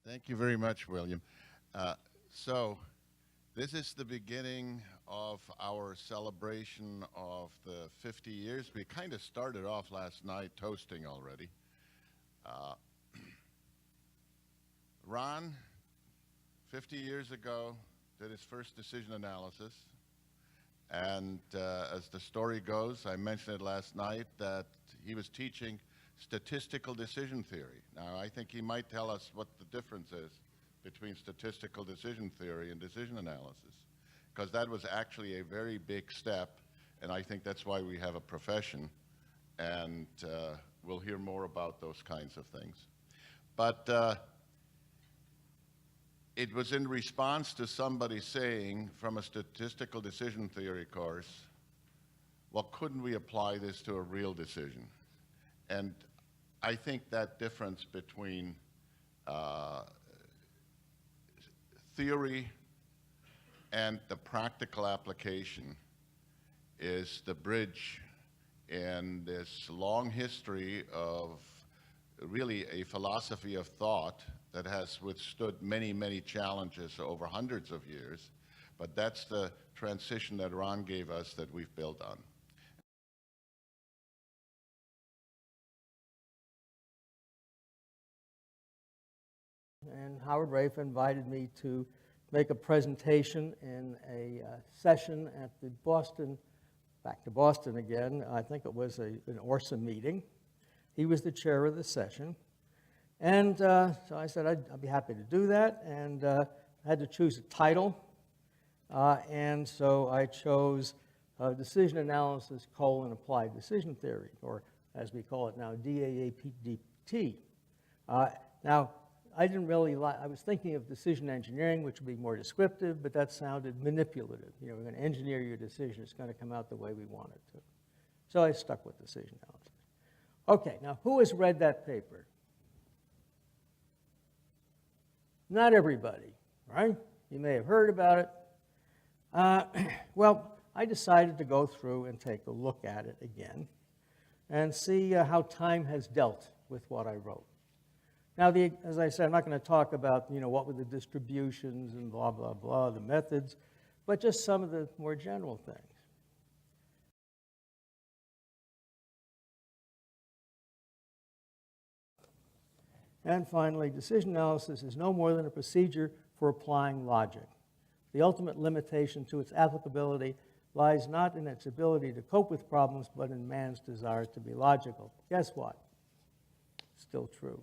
Thank you very much, William. So this is the beginning of our celebration of the 50 years. We kind of started off last night toasting already. Ron, 50 years ago, did his first decision analysis. And as the story goes, I mentioned it last night, that he was teaching statistical decision theory. Now, I think he might tell us what the difference is between statistical decision theory and decision analysis, because that was actually a very big step, and I think that's why we have a profession, and we'll hear more about those kinds of things. But it was in response to somebody saying from a statistical decision theory course, well, couldn't we apply this to a real decision? And I think that difference between theory and the practical application is the bridge in this long history of really a philosophy of thought that has withstood many, many challenges over hundreds of years. But that's the transition that Ron gave us that we've built on. And Howard Rafe invited me to make a presentation in a session at the Boston, back to Boston again, I think it was an ORSA meeting. He was the chair of the session. And so I said I'd be happy to do that, and I had to choose a title. And so I chose Decision Analysis: Applied Decision Theory, or as we call it now, DAAG. Now, I didn't really like, I was thinking of decision engineering, which would be more descriptive, but that sounded manipulative. You know, we're going to engineer your decision. It's going to come out the way we want it to. So I stuck with decision analysis. Okay, now who has read that paper? Not everybody, right? You may have heard about it. Well, I decided to go through and take a look at it again and see how time has dealt with what I wrote. Now, as I said, I'm not going to talk about, what were the distributions and blah, blah, blah, the methods, but just some of the more general things. And finally, decision analysis is no more than a procedure for applying logic. The ultimate limitation to its applicability lies not in its ability to cope with problems, but in man's desire to be logical. Guess what? Still true.